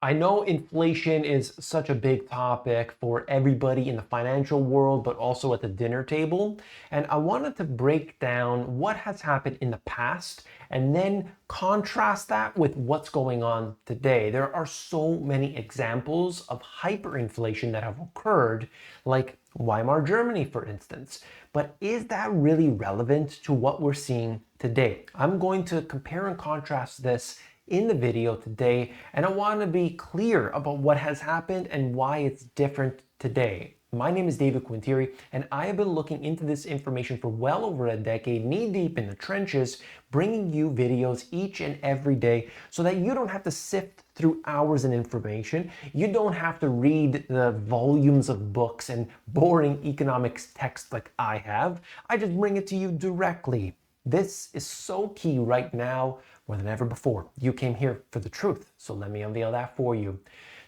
I know inflation is such a big topic for everybody in the financial world, but also at the dinner table. And I wanted to break down what has happened in the past and then contrast that with what's going on today. There are so many examples of hyperinflation that have occurred, like Weimar Germany, for instance. But is that really relevant to what we're seeing today? I'm going to compare and contrast this in the video today, and I want to be clear about what has happened and why it's different today. My name is David Quintieri, and I have been looking into this information for well over a decade, knee deep in the trenches, bringing you videos each and every day so that you don't have to sift through hours of information. You don't have to read the volumes of books and boring economics text like I have. I just bring it to you directly. This is so key right now more than ever before. You came here for the truth, so let me unveil that for you.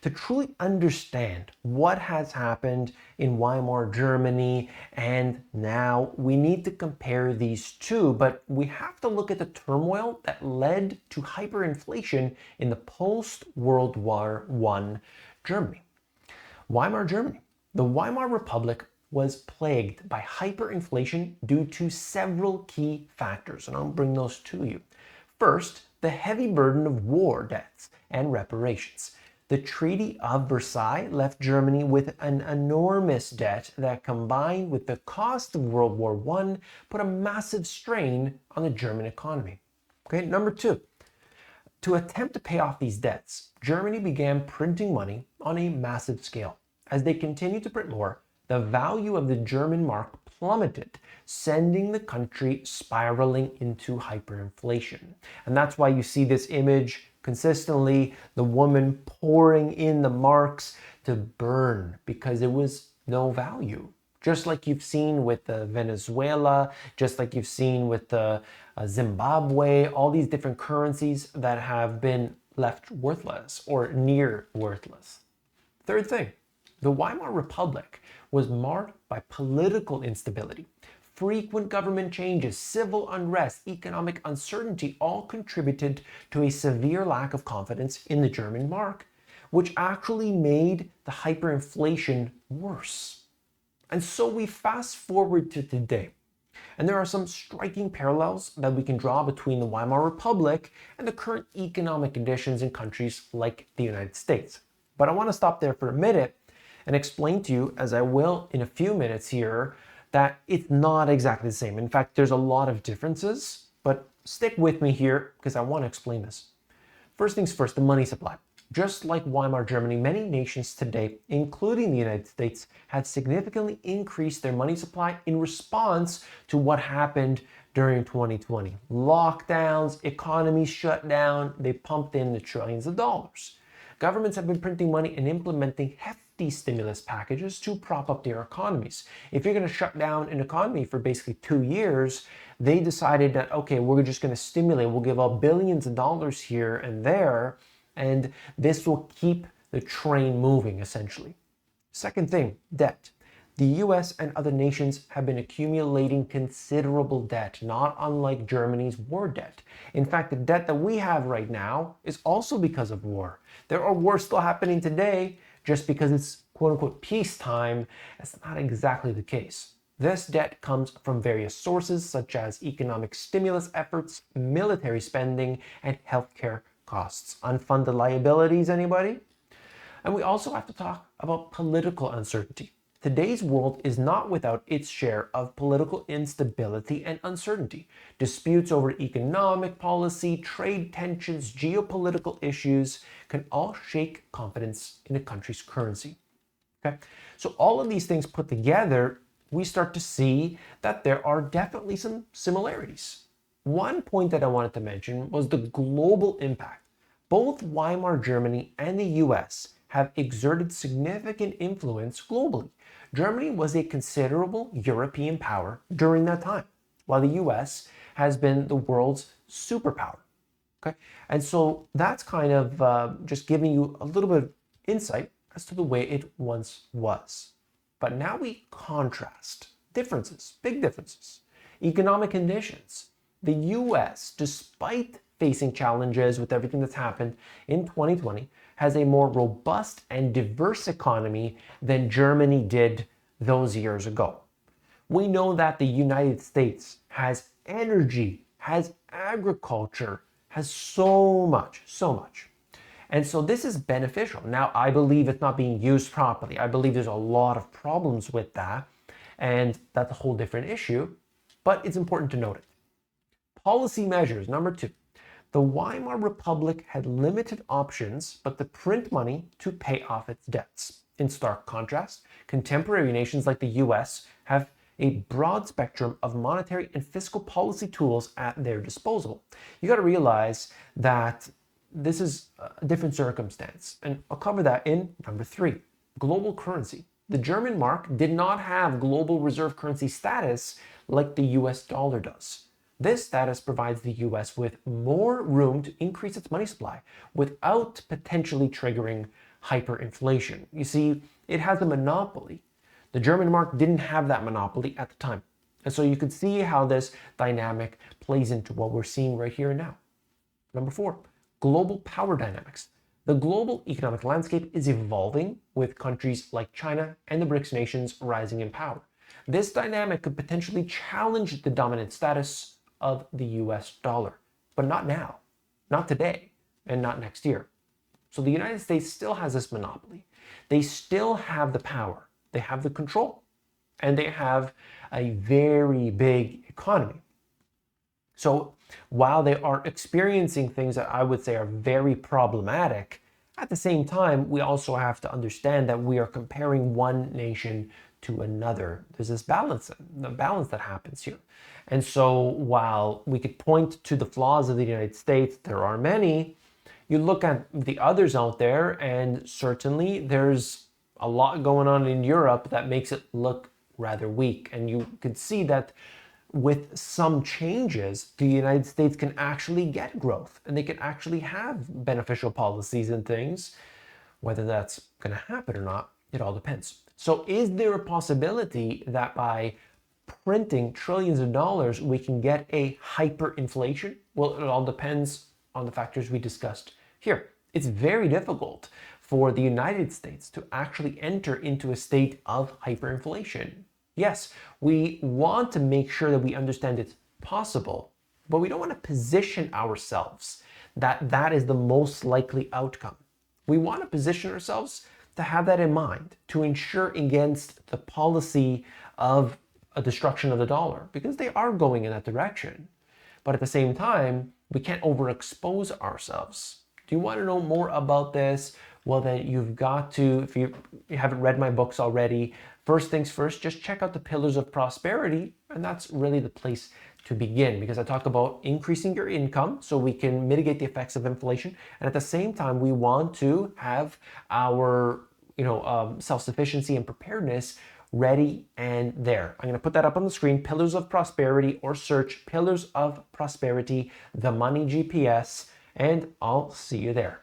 To truly understand what has happened in Weimar Germany and now, we need to compare these two, but we have to look at the turmoil that led to hyperinflation in the post-World War I Germany. Weimar Germany. The Weimar Republic was plagued by hyperinflation due to several key factors, and I'll bring those to you. First, the heavy burden of war debts and reparations. The Treaty of Versailles left Germany with an enormous debt that, combined with the cost of World War I, put a massive strain on the German economy. Okay, number two, to attempt to pay off these debts, Germany began printing money on a massive scale. As they continued to print more, the value of the German mark plummeted, sending the country spiraling into hyperinflation. And that's why you see this image consistently, the woman pouring in the marks to burn because there was no value. Just like you've seen with Venezuela, just like you've seen with Zimbabwe, all these different currencies that have been left worthless or near worthless. Third thing, the Weimar Republic was marked by political instability. Frequent government changes, civil unrest, economic uncertainty all contributed to a severe lack of confidence in the German mark, which actually made the hyperinflation worse. And so we fast forward to today, and there are some striking parallels that we can draw between the Weimar Republic and the current economic conditions in countries like the United States. But I want to stop there for a minute and explain to you, as I will in a few minutes here, that it's not exactly the same. In fact, there's a lot of differences, but stick with me here because I want to explain this. First things first, the money supply. Just like Weimar Germany, many nations today, including the United States, have significantly increased their money supply in response to what happened during 2020. Lockdowns, economies shut down, they pumped in the trillions of dollars. Governments have been printing money and implementing hefty stimulus packages to prop up their economies. If you're going to shut down an economy for basically 2 years, they decided that, okay, we're just going to stimulate, we'll give out billions of dollars here and there, and this will keep the train moving, essentially. Second thing, debt. The US and other nations have been accumulating considerable debt, not unlike Germany's war debt. In fact, the debt that we have right now is also because of war. There are wars still happening today. Just because it's quote-unquote peacetime, that's not exactly the case. This debt comes from various sources such as economic stimulus efforts, military spending, and healthcare costs. Unfunded liabilities, anybody? And we also have to talk about political uncertainty. Today's world is not without its share of political instability and uncertainty. Disputes over economic policy, trade tensions, geopolitical issues can all shake confidence in a country's currency. Okay? So all of these things put together, we start to see that there are definitely some similarities. One point that I wanted to mention was the global impact. Both Weimar Germany and the US have exerted significant influence globally. Germany was a considerable European power during that time, while the US has been the world's superpower. Okay, and so that's kind of just giving you a little bit of insight as to the way it once was. But now we contrast differences, big differences. Economic conditions. The US, despite facing challenges with everything that's happened in 2020, has a more robust and diverse economy than Germany did those years ago. We know that the United States has energy, has agriculture, has so much, so much. And so this is beneficial. Now, I believe it's not being used properly. I believe there's a lot of problems with that, and that's a whole different issue, but it's important to note it. Policy measures, number 2. The Weimar Republic had limited options but to print money to pay off its debts. In stark contrast, contemporary nations like the US have a broad spectrum of monetary and fiscal policy tools at their disposal. You got to realize that this is a different circumstance, and I'll cover that in number 3, global currency. The German mark did not have global reserve currency status like the US dollar does. This status provides the US with more room to increase its money supply without potentially triggering hyperinflation. You see, it has a monopoly. The German mark didn't have that monopoly at the time. And so you could see how this dynamic plays into what we're seeing right here and now. Number 4, global power dynamics. The global economic landscape is evolving with countries like China and the BRICS nations rising in power. This dynamic could potentially challenge the dominant status of the US dollar, but not now, not today, and not next year. So the United States still has this monopoly. They still have the power, they have the control, and they have a very big economy. So while they are experiencing things that I would say are very problematic, at the same time, we also have to understand that we are comparing one nation to another. There's this balance, the balance that happens here. And so while we could point to the flaws of the United States, there are many, you look at the others out there, and certainly there's a lot going on in Europe that makes it look rather weak. And you could see that with some changes, the United States can actually get growth and they can actually have beneficial policies and things. Whether that's going to happen or not, it all depends. So is there a possibility that by printing trillions of dollars, we can get a hyperinflation? Well, it all depends on the factors we discussed here. It's very difficult for the United States to actually enter into a state of hyperinflation. Yes, we want to make sure that we understand it's possible, but we don't want to position ourselves that that is the most likely outcome. We want to position ourselves to have that in mind, to ensure against the policy of a destruction of the dollar, because they are going in that direction. But at the same time, we can't overexpose ourselves. Do you want to know more about this? Well, then you've got to, if you haven't read my books already, first things first, just check out the Pillars of Prosperity, and that's really the place to begin, because I talk about increasing your income so we can mitigate the effects of inflation, and at the same time we want to have our self-sufficiency and preparedness ready and there. I'm going to put that up on the screen, Pillars of Prosperity, or search Pillars of Prosperity, the Money GPS, and I'll see you there.